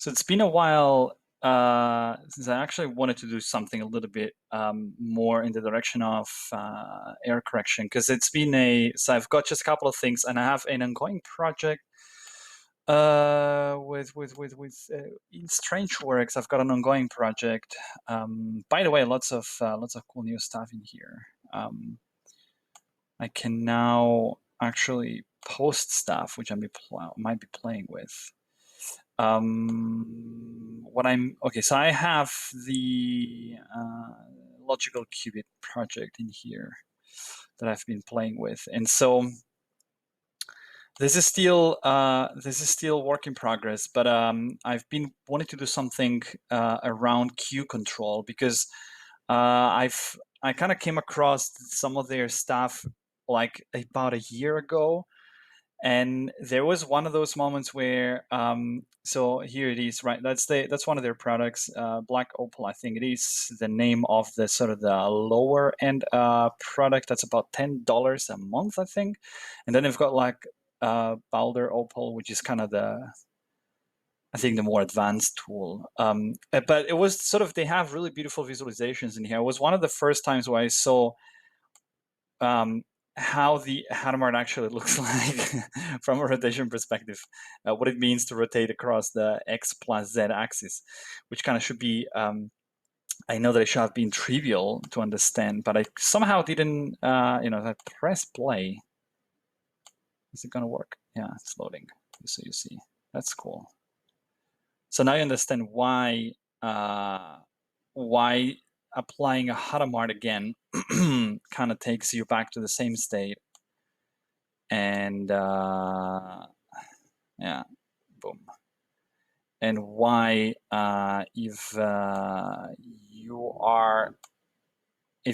So it's been a while since I actually wanted to do something a little bit more in the direction of error correction, because it's been so I've got just a couple of things, and I have an ongoing project with in Strangeworks. I've got an ongoing project. By the way, lots of cool new stuff in here. I can now actually post stuff, which I might be playing with. So I have the logical qubit project in here that I've been playing with, and so this is still work in progress. But I've been wanting to do something around Q control, because I kind of came across some of their stuff like about a year ago. And there was one of those moments where, so here it is, right? That's one of their products, Black Opal, I think it is the name of the sort of the lower end product. That's about $10 a month, I think. And then they've got like Boulder Opal, which is kind of I think the more advanced tool. But it was sort of, they have really beautiful visualizations in here. It was one of the first times where I saw how the Hadamard actually looks like from a rotation perspective, what it means to rotate across the X plus Z axis, which kind of should be, I know that it should have been trivial to understand, but I somehow didn't, if I press play, is it going to work? Yeah, it's loading. So you see, that's cool. So now you understand why applying a Hadamard again kind of takes you back to the same state. And yeah, boom. And why if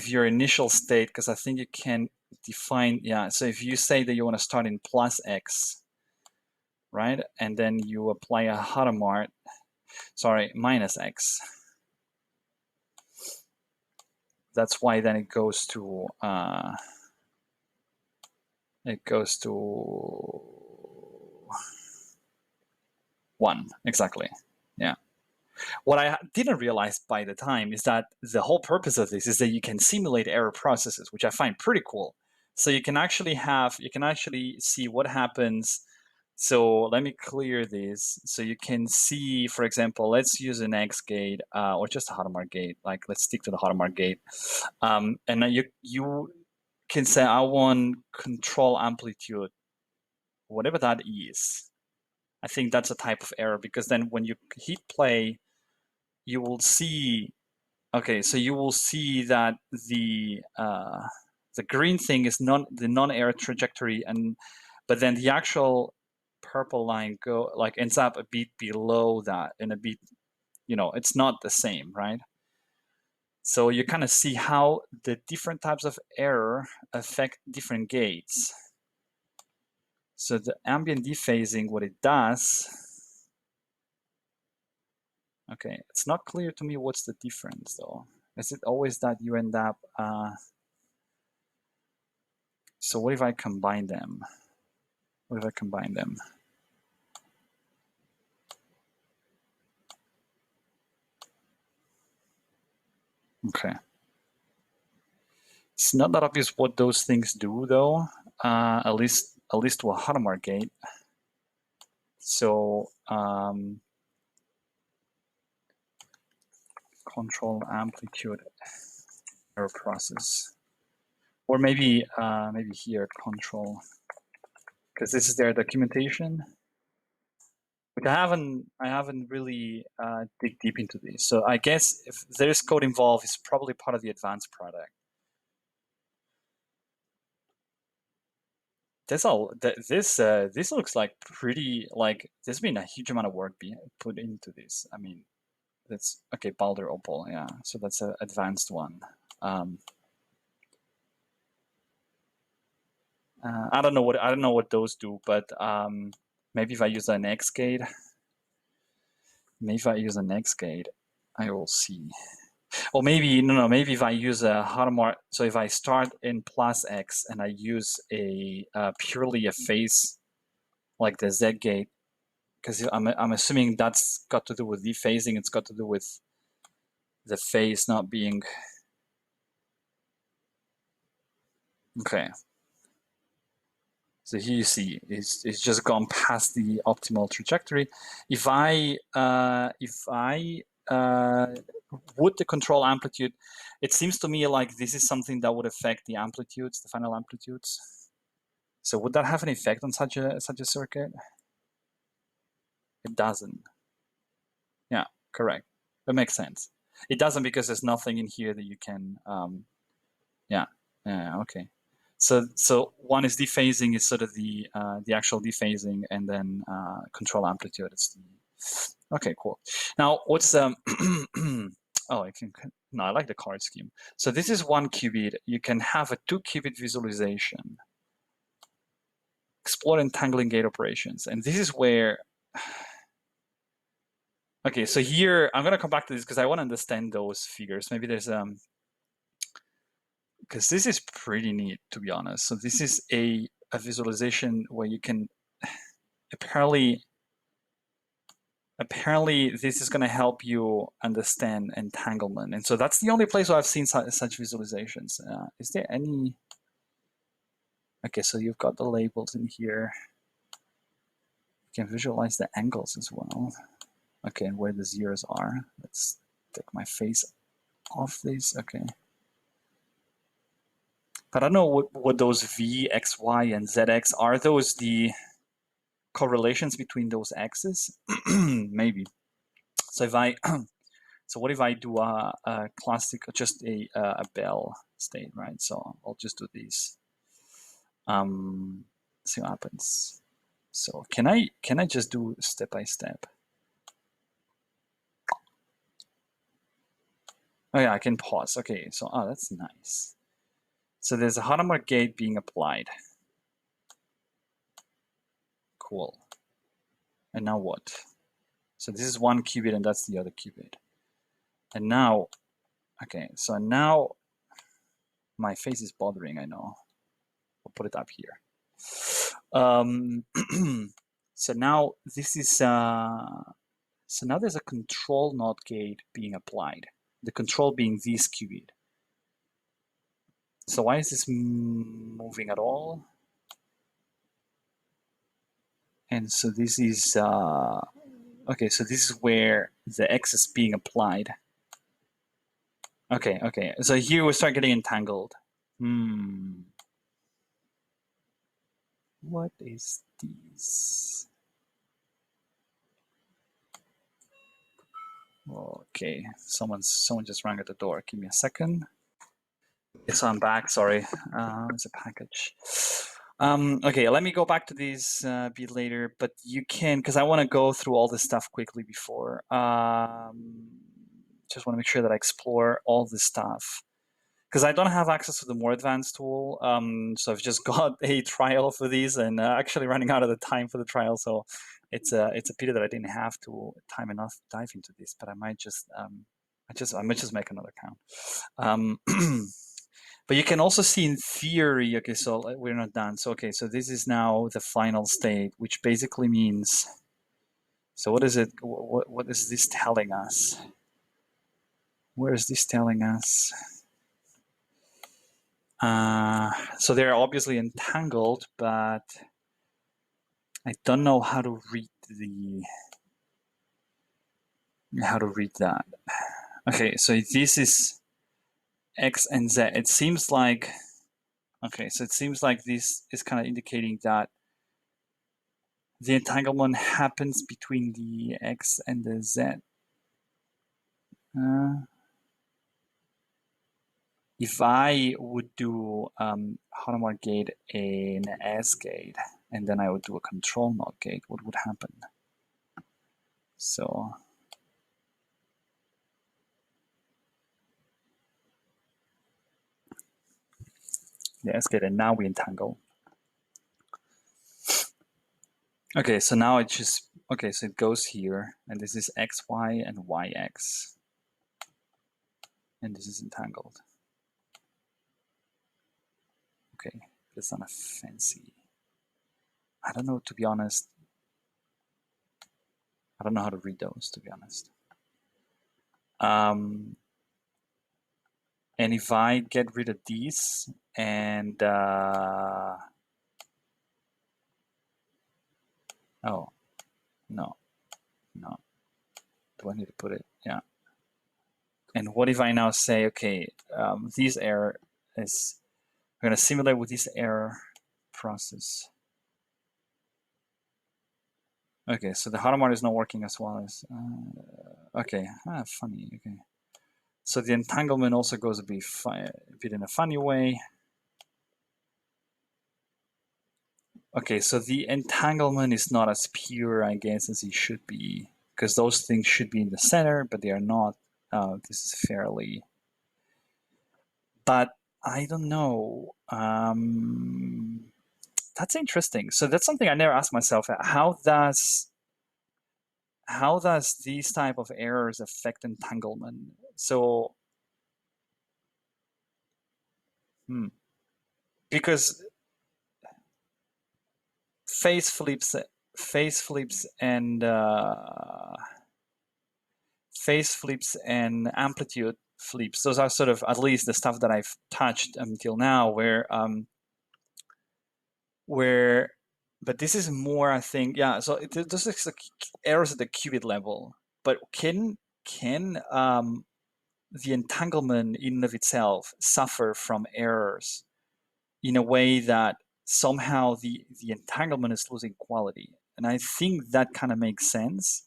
your initial state, because I think you can define, so if you say that you want to start in plus X, right? And then you apply a Hadamard, minus X. That's why then it goes to 1, exactly. Yeah. What I didn't realize by the time is that the whole purpose of this is that you can simulate error processes, which I find pretty cool. So you can actually see what happens. So let me clear this. So you can see, for example, let's use an X gate or just a Hadamard gate. Like, let's stick to the Hadamard gate. And you can say, I want control amplitude, whatever that is. I think that's a type of error, because then when you hit play, you will see, okay, so you will see that the green thing is the non-error trajectory, but then the actual purple line ends up a bit below that, and a bit, it's not the same, right? So you kind of see how the different types of error affect different gates. So the ambient dephasing, what it does, okay, it's not clear to me what's the difference though. Is it always that you end up, so what if I combine them? What if I combine them? Okay. It's not that obvious what those things do though, at least to a Hadamard gate. So control amplitude error process, or maybe here control, because this is their documentation, which I haven't really dig deep into this. So I guess if there's code involved, it's probably part of the advanced product. This looks like pretty, like there's been a huge amount of work being put into this. I mean, that's okay. Boulder Opal, yeah. So that's an advanced one. I don't know what those do, but maybe if I use an X gate, I will see. Or maybe maybe if I use a Hadamard, so if I start in plus X and I use purely a phase like the Z gate, because I'm assuming that's got to do with dephasing. It's got to do with the phase not being okay. So here you see it's just gone past the optimal trajectory. If I would the control amplitude, it seems to me like this is something that would affect the amplitudes, the final amplitudes. So would that have an effect on such a circuit? It doesn't. Yeah, correct. That makes sense. It doesn't because there's nothing in here that you can. Yeah. Okay. So one is dephasing is sort of the actual dephasing, and then control amplitude is the. Okay, cool. Now what's oh, I can. No, I like the card scheme. So this is 1 qubit. You can have a 2 qubit visualization. Explore entangling gate operations, and this is where. Okay, so here I'm gonna come back to this because I want to understand those figures. Maybe there's because this is pretty neat, to be honest. So this is a visualization where you can apparently this is going to help you understand entanglement, and so that's the only place where I've seen such visualizations. Is there any? Okay, so you've got the labels in here. You can visualize the angles as well. Okay, and where the zeros are. Let's take my face off this. Okay. But I don't know what those V, X, Y, and ZX are. Those the correlations between those axes? Maybe. So if I, so what if I do a classic, just a bell state, right? So I'll just do this. See what happens. So can I just do step by step? Oh yeah, I can pause. Okay, so that's nice. So there's a Hadamard gate being applied. Cool. And now what? So this is 1 qubit and that's the other qubit. And now, okay, so now my face is bothering, I know. I'll put it up here. So now this is, so now there's a control NOT gate being applied. The control being this qubit. So why is this moving at all? And so this is, okay, so this is where the X is being applied. Okay, okay. So here we start getting entangled. What is this? Okay, someone just rang at the door. Give me a second. Yes, I'm back. Sorry, it's a package. Okay, let me go back to these a bit later, but you can, because I want to go through all this stuff quickly before. Just want to make sure that I explore all this stuff. Because I don't have access to the more advanced tool, so I've just got a trial for these, and actually running out of the time for the trial. So it's a pity that I didn't have to time enough to dive into this. But I might just I might just make another count. But you can also see in theory. Okay, so we're not done. So okay, so this is now the final state, which basically means. So what is it? What is this telling us? Where is this telling us? So they're obviously entangled, but I don't know how to read that. Okay, so this is X and Z. It seems like, okay, so it seems like this is kind of indicating that the entanglement happens between the X and the Z. If I would do Hadamard gate an S gate, and then I would do a control NOT gate, what would happen? So the S gate, and now we entangle. Okay, so now it just, okay, so it goes here, and this is XY and YX. And this is entangled. Okay, it's not a fancy. I don't know, to be honest. I don't know how to read those, to be honest. And if I get rid of these and oh, no. Do I need to put it? Yeah. And what if I now say, okay, this error is, I'm going to simulate with this error process. Okay, so the Hadamard is not working as well as, okay, funny, okay. So the entanglement also goes a bit in a funny way. Okay, so the entanglement is not as pure, I guess, as it should be, because those things should be in the center, but they are not. This is fairly, but I don't know. That's interesting. So that's something I never asked myself. How does these type of errors affect entanglement? So, because phase flips and phase flips and amplitude flips. Those are sort of at least the stuff that I've touched until now, but this is more, I think, yeah. So this is like errors at the qubit level, but can the entanglement in and of itself suffer from errors in a way that somehow the entanglement is losing quality? And I think that kind of makes sense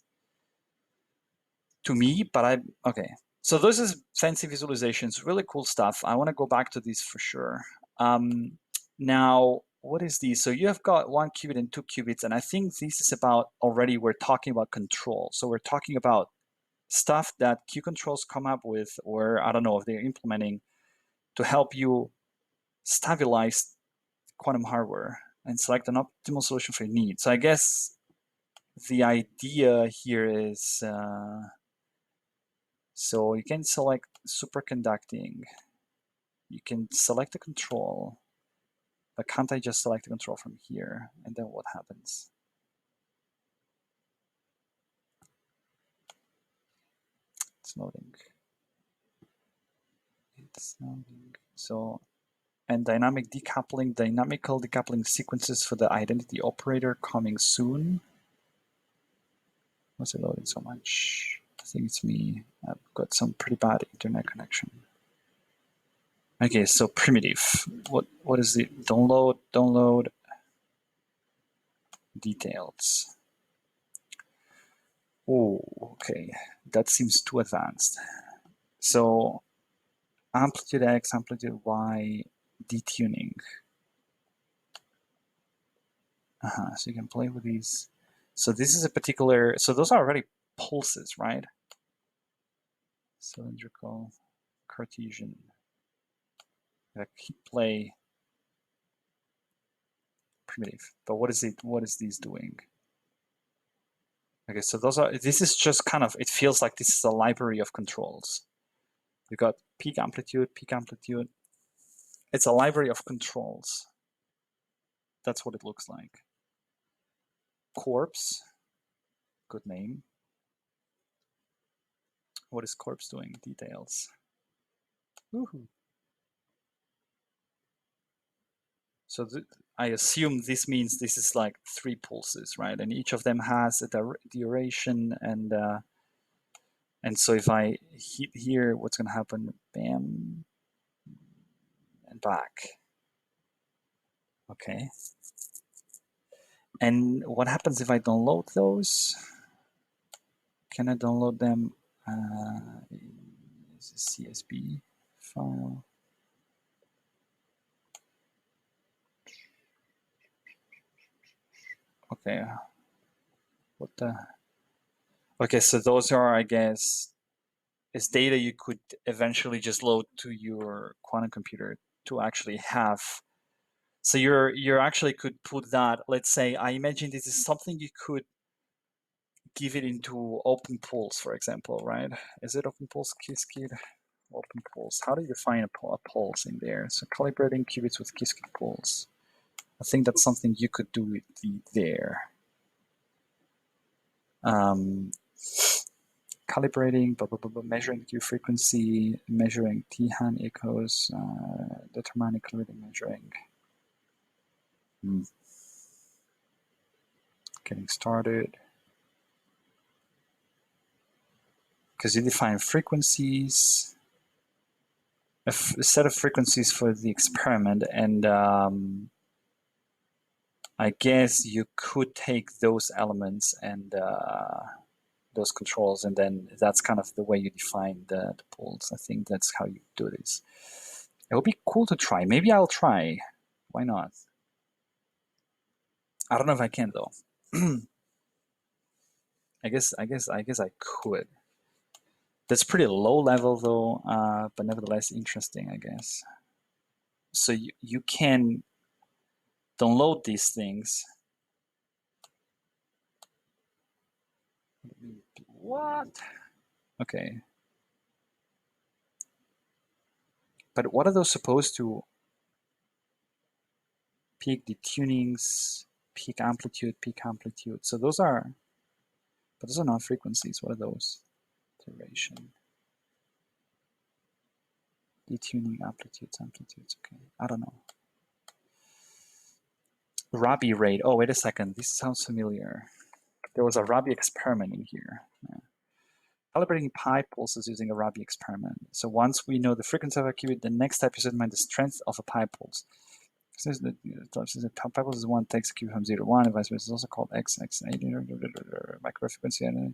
to me, but okay. So this is fancy visualizations, really cool stuff. I want to go back to this for sure. Now, what is this? So you have got 1 qubit and 2 qubits, and I think this is about already we're talking about control. So we're talking about stuff that Q controls come up with, or I don't know if they're implementing to help you stabilize quantum hardware and select an optimal solution for your needs. So I guess the idea here is, so you can select superconducting. You can select the control, but can't I just select the control from here? And then what happens? It's loading. It's loading. So, and dynamical decoupling sequences for the identity operator coming soon. What's it loading so much? I think it's me. I've got some pretty bad internet connection. Okay, so primitive. What is the download details? Oh, okay. That seems too advanced. So amplitude X, amplitude Y, detuning. So you can play with these. So this is a particular, so those are already pulses, right? Cylindrical, Cartesian. Keep play primitive. But what is these doing? Okay, so this is just kind of, it feels like this is a library of controls. You got peak amplitude. It's a library of controls. That's what it looks like. Corpse, good name. What is corpse doing? Details. Woohoo. So I assume this means this is like 3 pulses, right? And each of them has a duration, and so if I hit here, what's going to happen? Bam, and back. Okay. And what happens if I download those? Can I download them? Is a CSV file? Okay. What the? Okay, so those are, I guess, is data you could eventually just load to your quantum computer to actually have. So you're actually could put that. Let's say I imagine this is something you could give it into open pools, for example, right? Is it open pools, Qiskit? Open pools. How do you define a pulse in there? So calibrating qubits with Qiskit pools. I think that's something you could do with there. Calibrating, measuring Q frequency, measuring T-Han echoes, determining calibrating, measuring. Getting started. Because you define frequencies, a set of frequencies for the experiment, and I guess you could take those elements and those controls, and then that's kind of the way you define the pools. I think that's how you do this. It would be cool to try. Maybe I'll try. Why not? I don't know if I can though. I guess I could. That's pretty low level though, but nevertheless interesting, I guess. So you can download these things. What? Okay. But what are those supposed to? Peak detunings, peak amplitude. So those are, but those are not frequencies. What are those? Duration. Detuning amplitudes. Okay, I don't know. Rabi rate. Oh, wait a second. This sounds familiar. There was a Rabi experiment in here. Yeah. Calibrating pi pulses using a Rabi experiment. So once we know the frequency of a qubit, the next step is to determine the strength of a pi pulse. So the pi pulse is 1 takes a qubit from 0 to 1, and vice versa. It's also called XX. Microfrequency.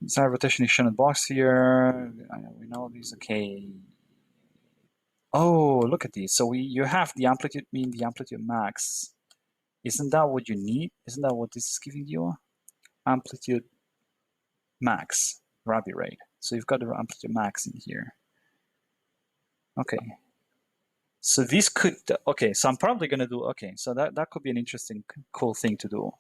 Desired rotation is shown in the box here. We know these. Okay. Oh, look at these. So you have the amplitude mean, the amplitude max. Isn't that what you need? Isn't that what this is giving you? Amplitude max, Rabi rate. So you've got the amplitude max in here. Okay. So this could, okay, so I'm probably going to do, okay, so that could be an interesting, cool thing to do.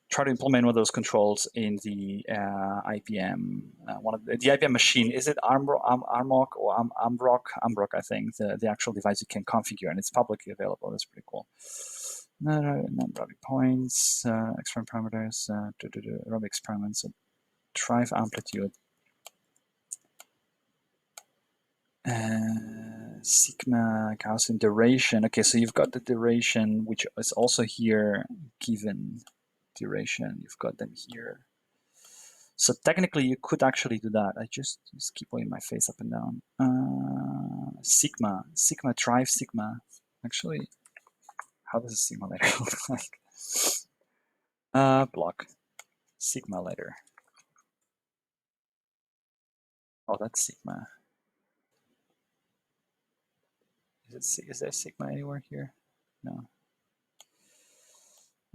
Try to implement one of those controls in the IBM, the IBM machine. Is it Armrock or Ambrock, I think, the actual device you can configure, and it's publicly available. That's pretty cool. Rabi points, experiment parameters, Rabi experiments, so drive amplitude. Sigma Gaussian duration. Okay, so you've got the duration, which is also here given duration. You've got them here. So technically, you could actually do that. I just keep moving my face up and down. Sigma, drive Sigma. Actually, how does a Sigma letter look like? Block. Sigma letter. Oh, that's Sigma. Is there Sigma anywhere here? No.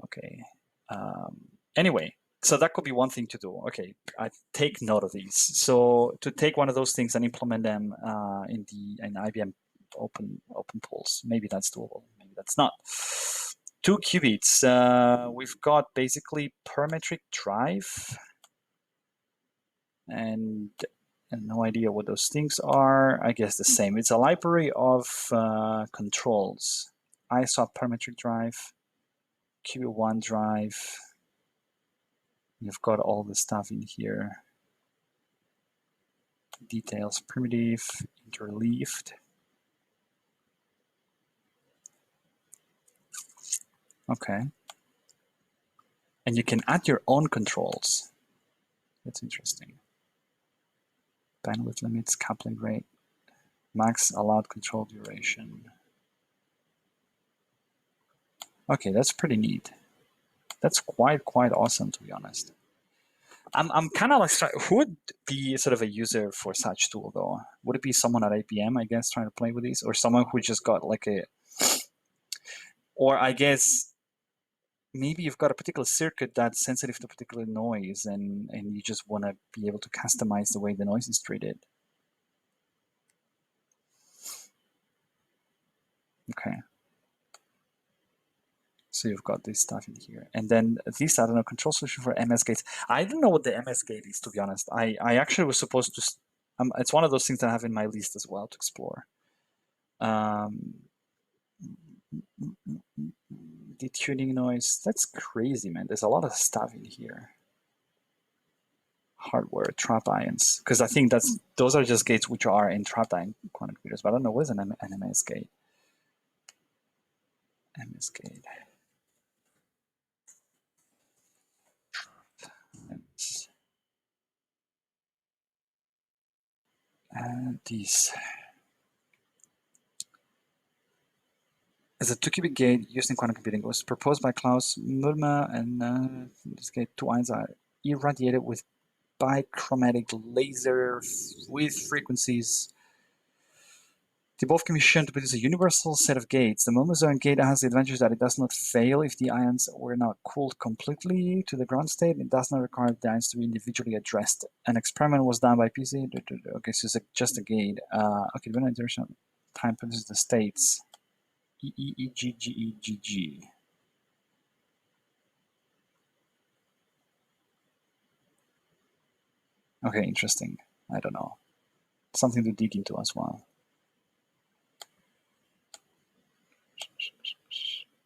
Okay. Anyway, so that could be one thing to do. Okay, I take note of these. So to take one of those things and implement them in IBM open pools, maybe that's doable. Maybe that's not. 2 qubits. We've got basically parametric drive, and no idea what those things are. I guess the same. It's a library of controls. ISOP parametric drive, Q1 drive. You've got all the stuff in here. Details, primitive, interleaved. Okay. And you can add your own controls. That's interesting. Bandwidth limits, coupling rate, max allowed control duration. Okay, that's pretty neat. That's quite awesome, to be honest. I'm kind of like, who would be sort of a user for such tool though? Would it be someone at IBM, I guess, trying to play with these, or someone who just got like or I guess maybe you've got a particular circuit that's sensitive to particular noise, and you just want to be able to customize the way the noise is treated. Okay. So you've got this stuff in here. And then this, I don't know, control solution for MS gates. I don't know what the MS gate is, to be honest. I actually was supposed to, it's one of those things that I have in my list as well to explore. The detuning noise. That's crazy, man. There's a lot of stuff in here. Hardware, trap ions, because I think those are just gates which are in trapped ion quantum computers, but I don't know what is an MS gate. MS gate. And these. As a 2-qubit gate used in quantum computing, it was proposed by Klaus Mulmer, and this gate, 2 ions are irradiated with bichromatic laser with frequencies. They both can be shown to produce a universal set of gates. The Mulmer gate has the advantage that it does not fail if the ions were not cooled completely to the ground state. It does not require the ions to be individually addressed. An experiment was done by PC. Okay, so it's just a gate. Okay, when interaction time produces the states. EEGGEGG. Okay, interesting. I don't know. Something to dig into as well.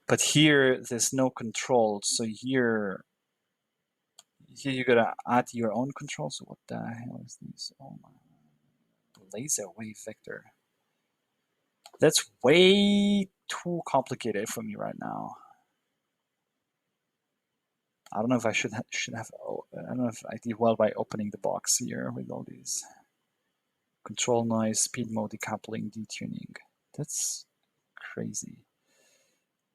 But here, there's no control. So here you gotta add your own control. So what the hell is this? Oh my. Laser wave vector. That's way too complicated for me right now. I don't know if I should have. I don't know if I did well by opening the box here with all these control noise, speed mode decoupling, detuning. That's crazy.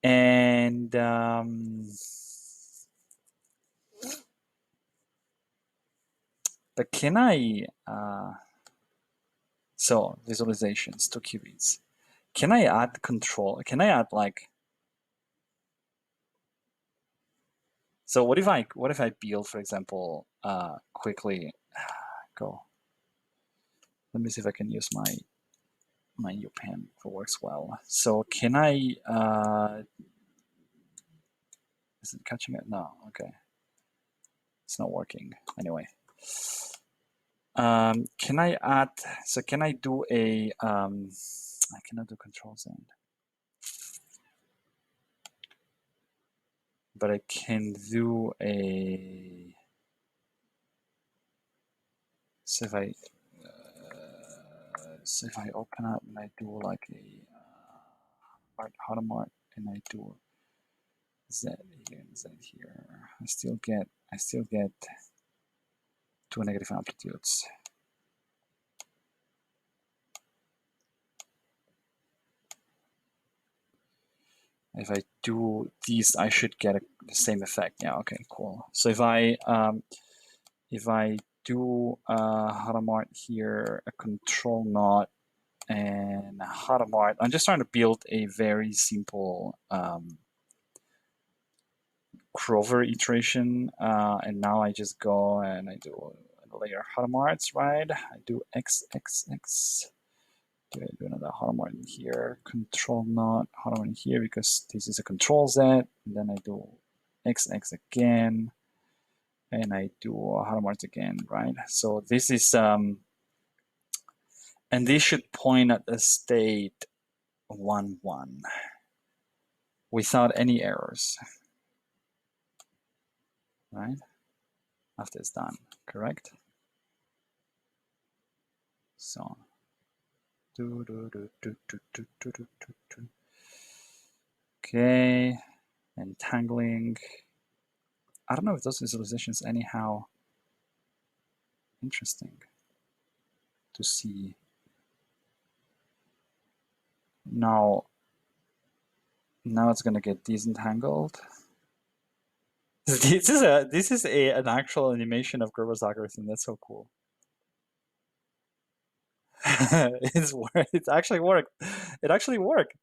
And but can I? So visualizations, 2 qubits. Can I add control? Can I add like? So what if I build, for example, quickly go. Let me see if I can use my new pen if it works well. So can I? Is it catching it? No. Okay. It's not working. Anyway. Can I add? So can I do a? I cannot do control Z, but I can do a. So if I open up and I do like a Hotmart and I do Z here and Z here, I still get 2 negative amplitudes. If I do these, I should get the same effect. Yeah. Okay. Cool. So if I do Hotmart here, a control knot, and Hotmart, I'm just trying to build a very simple Grover iteration, and now I just go and I do a layer Hotmarts, right? I do XXX. Do another Hotmart in here, control knot Hotmart in here because this is a control Z, and then I do XX again, and I do Hotmart again, right? So this is and this should point at the state 1, 1 without any errors, right? After it's done, correct? So okay, entangling. I don't know if those visualizations anyhow interesting to see. Now it's gonna get disentangled. This is an actual animation of Grover's algorithm. That's so cool. It's actually worked. It actually worked.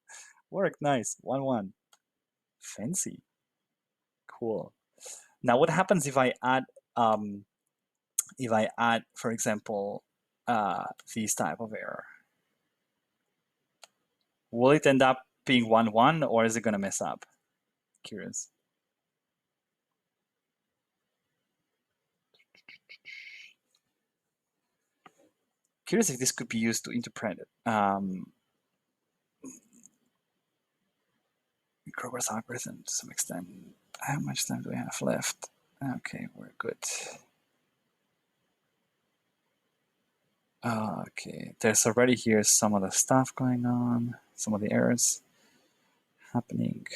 Worked nice. 1, 1. Fancy. Cool. Now what happens if I add for example, this type of error? Will it end up being 1, 1, or is it gonna mess up? Curious. Curious if this could be used to interpret it. Grover's algorithm to some extent. How much time do we have left? Okay, we're good. Okay, there's already here some of the stuff going on, some of the errors happening.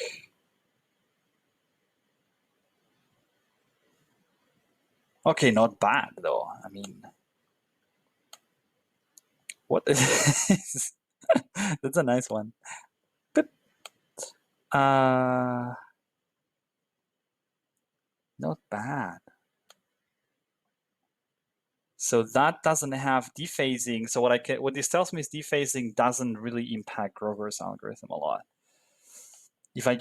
Okay, not bad though. I mean, what is that's a nice one. But not bad. So that doesn't have dephasing. So what this tells me is dephasing doesn't really impact Grover's algorithm a lot. If I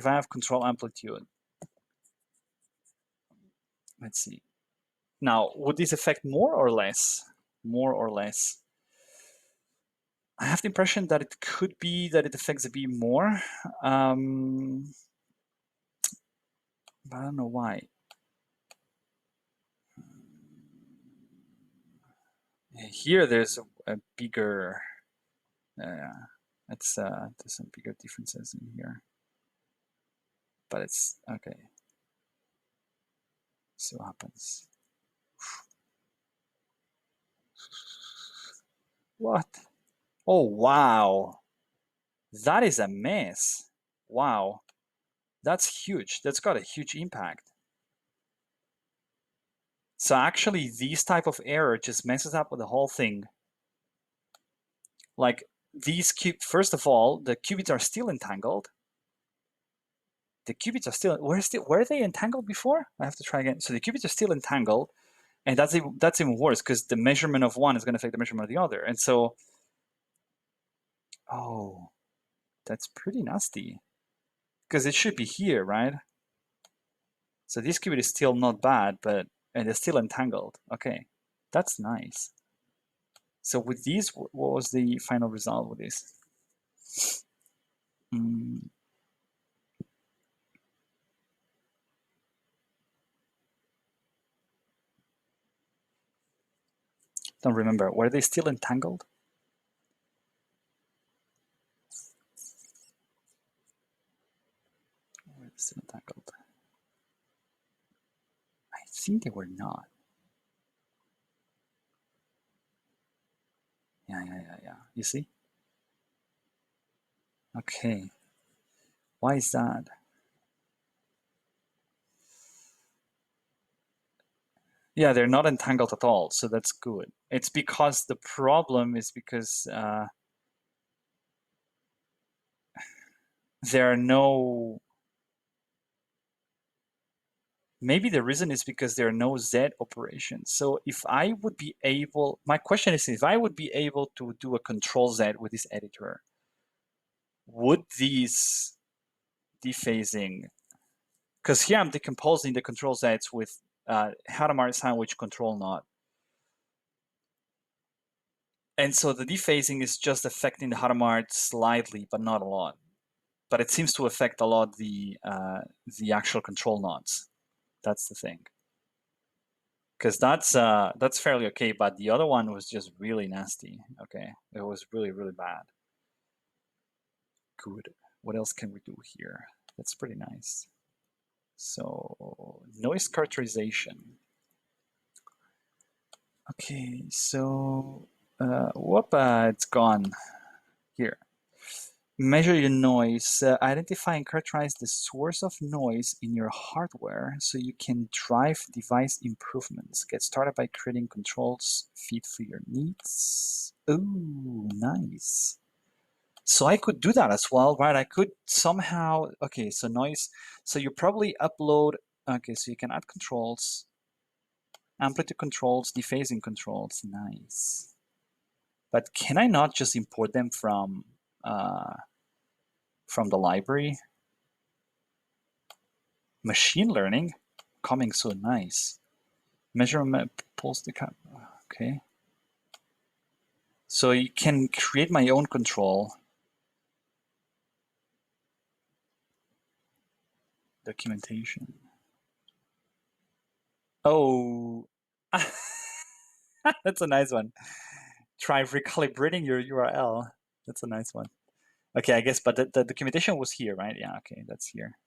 have control amplitude, let's see. Now, would this affect more or less? More or less? I have the impression that it could be that it affects a bit more, but I don't know why. Here, there's a bigger. There's some bigger differences in here, but it's okay. See what happens. What? Oh wow, that is a mess. Wow, that's huge. That's got a huge impact. So actually, this type of error just messes up with the whole thing. Like these first of all, the qubits are still entangled. The qubits are still were they entangled before? I have to try again. So the qubits are still entangled, and that's even worse because the measurement of one is going to affect the measurement of the other, and so oh, that's pretty nasty because it should be here, right? So this qubit is still not bad, and it's still entangled. Okay, that's nice. So with these, what was the final result with this? Don't remember. Were they still entangled? Were they still entangled? I think they were not. Yeah. You see? Okay. Why is that? Yeah, they're not entangled at all, so that's good. It's because the problem is because there are no. Maybe the reason is because there are no Z operations. So if I would be able, my question is if I would be able to do a control Z with this editor, would these dephasing, because here I'm decomposing the control Zs with Hadamard sandwich control knot. And so the dephasing is just affecting the Hadamard slightly, but not a lot. But it seems to affect a lot the actual control knots. That's the thing. Because that's fairly okay, but the other one was just really nasty. Okay, it was really bad. Good. What else can we do here? That's pretty nice. So noise characterization. Okay, so it's gone. Here. Measure your noise. Identify and characterize the source of noise in your hardware so you can drive device improvements. Get started by creating controls fit for your needs. Ooh, nice. So I could do that as well, right? I could somehow, okay, so noise. So you probably upload, okay, so you can add controls, amplitude controls, dephasing controls, nice. But can I not just import them from the library? Machine learning, coming soon, nice. Measurement, pulse the cap, okay. So you can create my own control. Documentation. Oh, that's a nice one. Try recalibrating your URL. That's a nice one. Okay, I guess, but the documentation was here, right? Yeah, okay, that's here.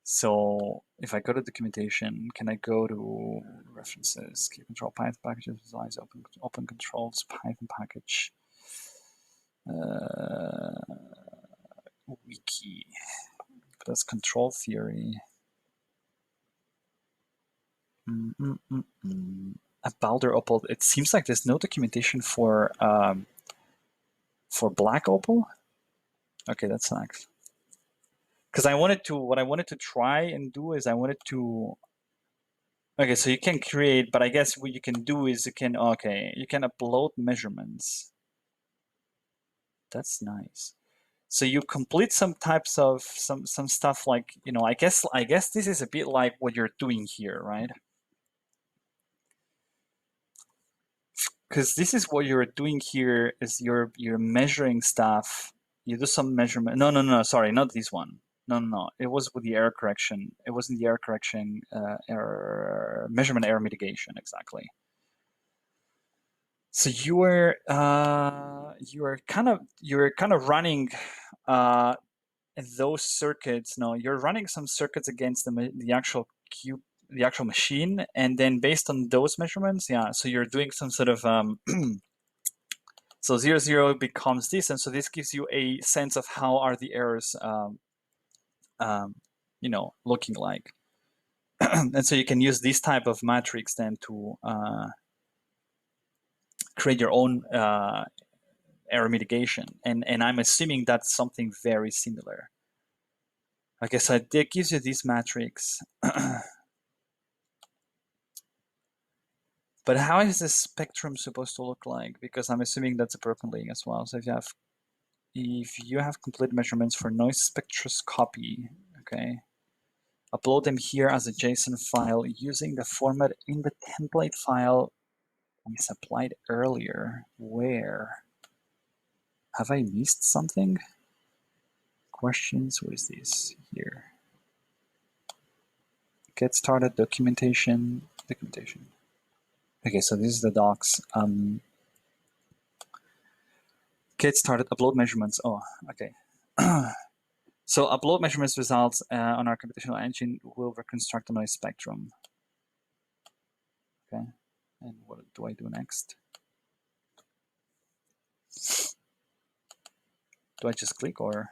So if I go to documentation, can I go to references, Q-CTRL, Python packages, visualize, open controls, Python package, Wiki, that's control theory. A Balder Opal. It seems like there's no documentation for black opal. Okay, that's nice. Because what I wanted to try and do is I wanted to. Okay, so you can create, but I guess what you can do is you can upload measurements. That's nice. So you complete some types of some stuff like, I guess this is a bit like what you're doing here, right? Because this is what you're doing here is you're measuring stuff. You do some measurement. No, sorry, not this one. No. It was with the error correction. It wasn't the error correction, measurement error mitigation, exactly. So you were kind of running those circuits. No, you're running some circuits against the actual machine, and then based on those measurements, yeah. So you're doing some sort of so 0 becomes this, and so this gives you a sense of how are the errors looking like. And so you can use this type of matrix then to create your own error mitigation, and I'm assuming that's something very similar. Okay, so it gives you this matrix. But how is this spectrum supposed to look like? Because I'm assuming that's a broken link as well. So if you have complete measurements for noise spectroscopy, okay, upload them here as a JSON file using the format in the template file we supplied earlier. Where? Have I missed something? Questions, what is this here? Get started, documentation. Okay, so this is the docs. Get started, upload measurements. Oh, okay. So upload measurements results on our computational engine will reconstruct the noise spectrum. Okay, and what do I do next? Do I just click, or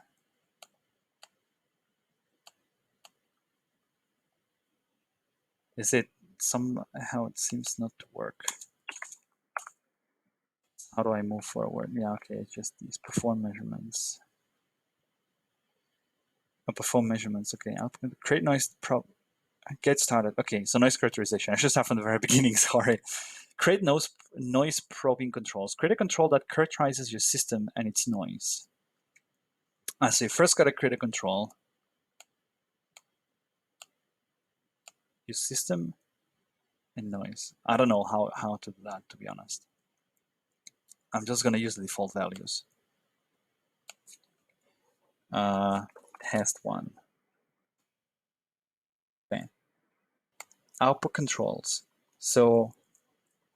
is it somehow it seems not to work? How do I move forward? Yeah, okay, it's just these perform measurements. Perform measurements. Okay, I'll create noise get started. Okay, so noise characterization. I should start from the very beginning. Sorry. Create noise probing controls. Create a control that characterizes your system and its noise. So you first got to create a control. Your system and noise. I don't know how to do that, to be honest. I'm just going to use the default values. Test one. Okay. Output controls. So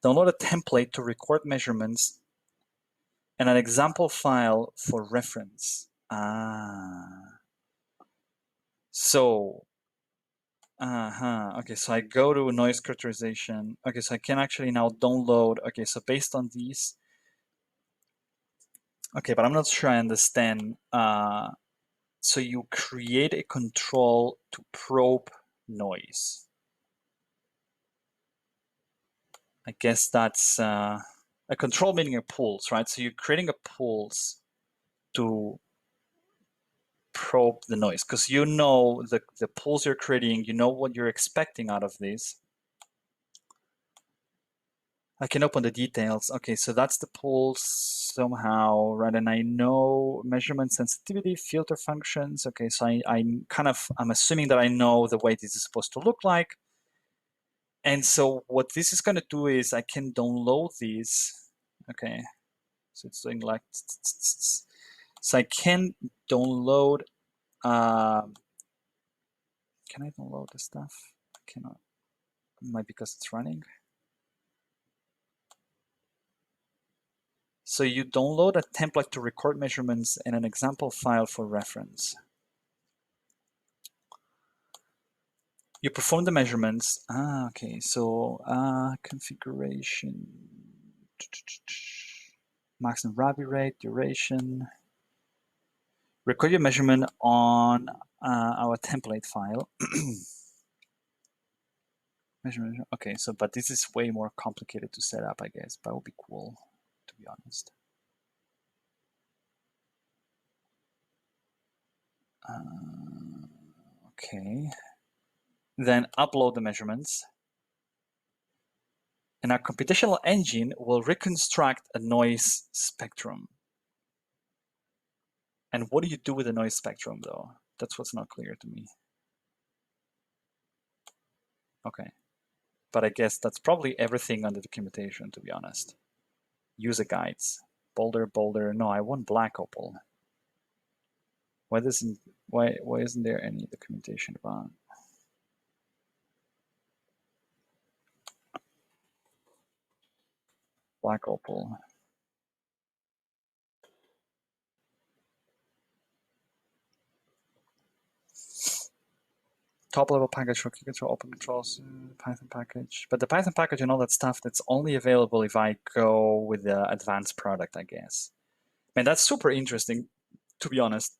download a template to record measurements and an example file for reference. So, okay, so I go to noise characterization. Okay, so I can actually now download. Okay, so based on these. Okay, but I'm not sure I understand. So you create a control to probe noise. I guess that's a control, meaning a pulse, right? So you're creating a pulse to probe the noise because you know the pulse you're creating, you know what you're expecting out of this. I can open the details. Okay, so that's the pulse somehow, right? And I know measurement sensitivity, filter functions. Okay, so I'm assuming that I know the way this is supposed to look like. And so what this is going to do is I can download these. Okay, so it's doing like, so I can download, can I download the stuff? I cannot, might because it's running. So you download a template to record measurements and an example file for reference. You perform the measurements. Okay. So configuration, max and rabi rate, duration. Record your measurement on our template file. Measurement. Okay. So, but this is way more complicated to set up, I guess. But it would be cool, to be honest. Okay. Then upload the measurements. And our computational engine will reconstruct a noise spectrum. And what do you do with the noise spectrum, though? That's what's not clear to me. Okay. But I guess that's probably everything on the documentation, to be honest. User guides. Boulder. No, I want black opal. Why isn't there any documentation about black opal? Top level package for Q-CTRL, open controls, Python package. But the Python package and all that stuff, that's only available if I go with the advanced product, I guess. Man, that's super interesting, to be honest.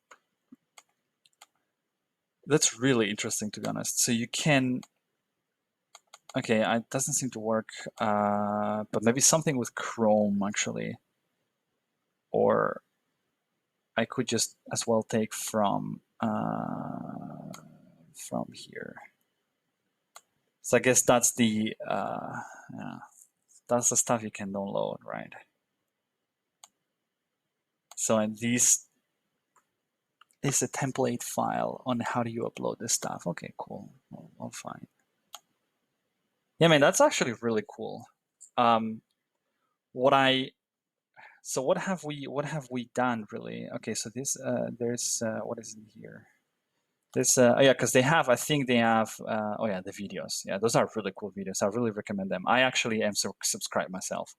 That's really interesting, to be honest. So you can, okay, it doesn't seem to work, but maybe something with Chrome, actually. Or I could just as well take from here. So I guess that's the that's the stuff you can download, right? So this is a template file on how do you upload this stuff. Okay, cool. Well, fine. Yeah, man, that's actually really cool. What have we done really? Okay, so this there's what is in here? This yeah, because they have, I think they have oh yeah, the videos. Yeah, those are really cool videos. I really recommend them. I actually am subscribed myself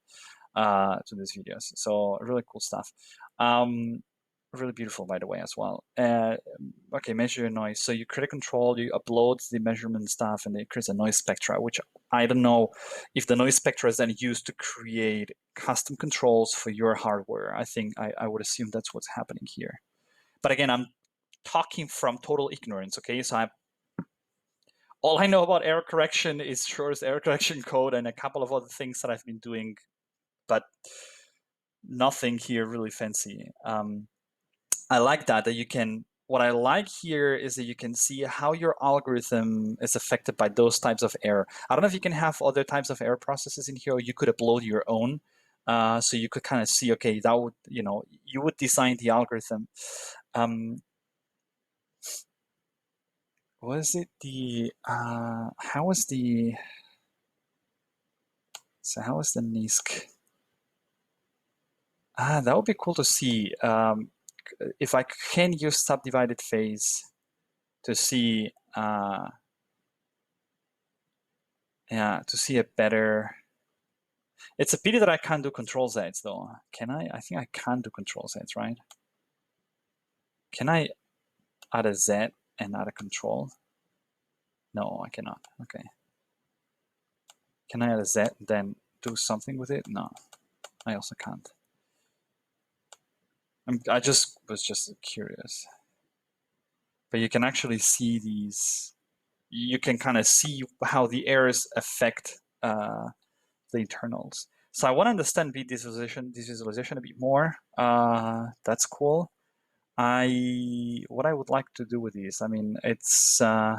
to these videos. So really cool stuff. Really beautiful, by the way, as well. Okay, measure your noise. So you create a control, you upload the measurement stuff, and it creates a noise spectra, which I don't know if the noise spectra is then used to create custom controls for your hardware. I think I would assume that's what's happening here. But again, I'm talking from total ignorance, okay? So all I know about error correction is Schur's error correction code and a couple of other things that I've been doing, but nothing here really fancy. I like that you can, what I like here is that you can see how your algorithm is affected by those types of error. I don't know if you can have other types of error processes in here, or you could upload your own. So you could kind of see, okay, that would, you would design the algorithm. How is the NISC? That would be cool to see. If I can use subdivided phase to see, yeah, to see a better. It's a pity that I can't do control Zs though. Can I? I think I can do control Zs, right? Can I add a Z and add a control? No, I cannot. Okay. Can I add a Z and then do something with it? No, I also can't. I was just curious. But you can actually see these. You can kind of see how the errors affect the internals. So I want to understand visualization a bit more. That's cool. What I would like to do with these, I mean, it's oh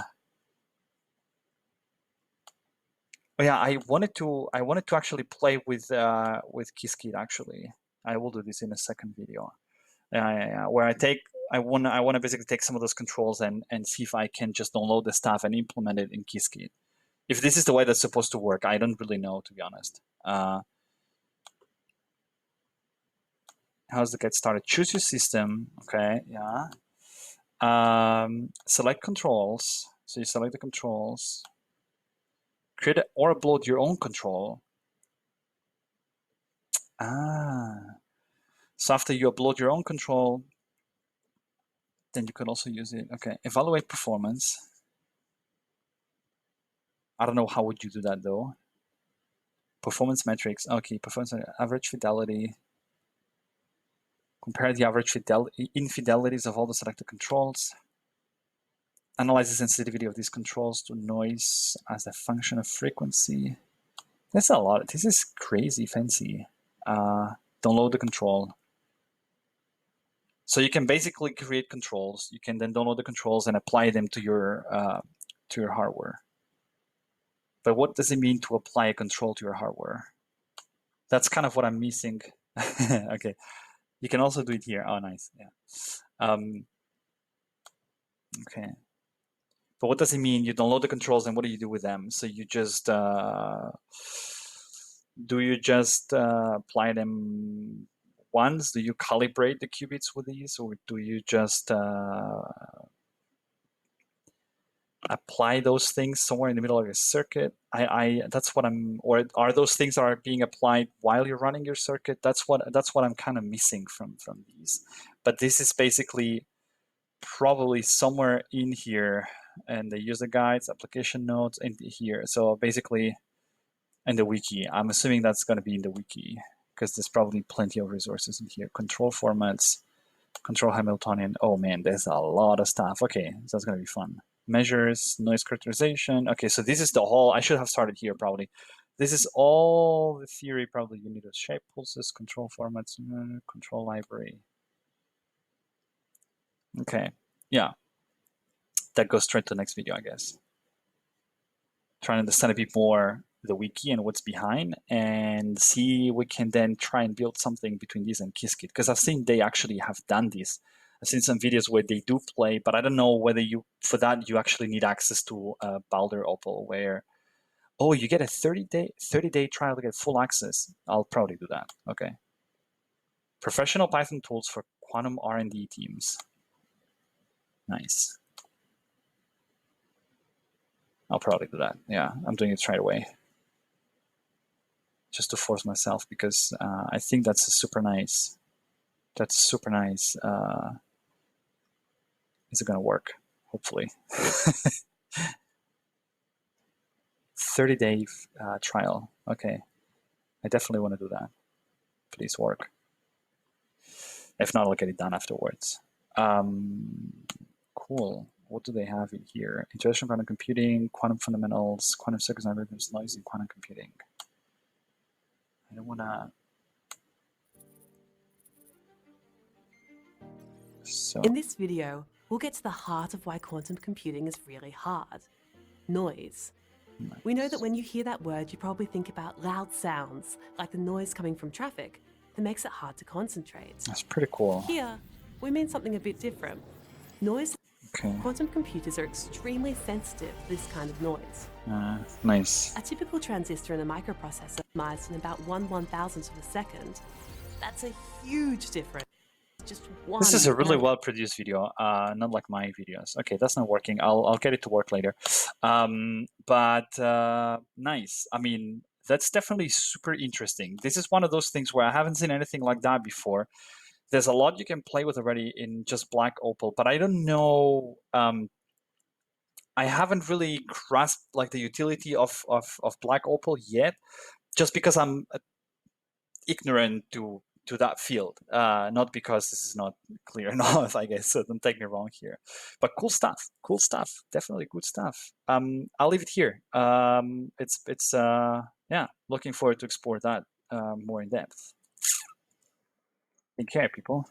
yeah, I wanted to actually play with Qiskit actually. I will do this in a second video. Where I want to basically take some of those controls and see if I can just download the stuff and implement it in Qiskit. If this is the way that's supposed to work, I don't really know, to be honest. How's the get started? Choose your system. Okay, yeah. Select controls. So you select the controls. Create or upload your own control. So after you upload your own control, then you could also use it. Okay, evaluate performance. I don't know how would you do that though. Performance metrics. Okay, performance average fidelity. Compare the average infidelities of all the selected controls. Analyze the sensitivity of these controls to noise as a function of frequency. That's a lot. This is crazy fancy. Download the control. So you can basically create controls. You can then download the controls and apply them to your hardware. But what does it mean to apply a control to your hardware? That's kind of what I'm missing. Okay, you can also do it here. Oh, nice. Yeah. Okay. But what does it mean? You download the controls, and what do you do with them? So you just apply them once? Do you calibrate the qubits with these, or do you just apply those things somewhere in the middle of your circuit? That's what I'm. Or are those things that are being applied while you're running your circuit? That's what I'm kind of missing from these. But this is basically probably somewhere in here, and the user guides, application notes in here. So basically, in the wiki, I'm assuming that's going to be in the wiki because there's probably plenty of resources in here. Control formats, control Hamiltonian. Oh man, there's a lot of stuff. Okay, so that's going to be fun. Measures, noise characterization. Okay, so this is the whole. I should have started here probably. This is all the theory. Probably you need a shape pulses, control formats, control library. Okay, yeah. That goes straight to the next video, I guess. Try to understand a bit more the wiki and what's behind, and see we can then try and build something between this and Qiskit, because I've seen they actually have done this. I've seen some videos where they do play, but I don't know whether for that you actually need access to Balder Opal, where you get a 30-day trial to get full access. I'll probably do that. Okay. Professional Python tools for quantum R&D teams. Nice. I'll probably do that. Yeah, I'm doing it straight away, just to force myself, because I think that's super nice. That's super nice. Is it going to work? Hopefully. 30-day trial. Okay. I definitely want to do that. Please work. If not, I'll get it done afterwards. Cool. What do they have in here? Introduction to quantum computing, quantum fundamentals, quantum circuits and algorithms, noise in quantum computing. I don't want to... So, in this video, we'll get to the heart of why quantum computing is really hard. Noise. nice. We know that when you hear that word, you probably think about loud sounds, like the noise coming from traffic, that makes it hard to concentrate. That's pretty cool. Here, we mean something a bit different. Noise. Okay. Quantum computers are extremely sensitive to this kind of noise. Nice. A typical transistor in a microprocessor optimized in about 1/1000th of a second. That's a huge difference. Just one. This is a really well-produced video, not like my videos. Okay, that's not working. I'll get it to work later. But nice. I mean, that's definitely super interesting. This is one of those things where I haven't seen anything like that before. There's a lot you can play with already in just Black Opal, but I don't know. I haven't really grasped like the utility of Black Opal yet, just because I'm ignorant to that field, not because this is not clear enough, I guess. So don't take me wrong here, but cool stuff, definitely good stuff. I'll leave it here. It's yeah, looking forward to explore that more in depth. Take care, people.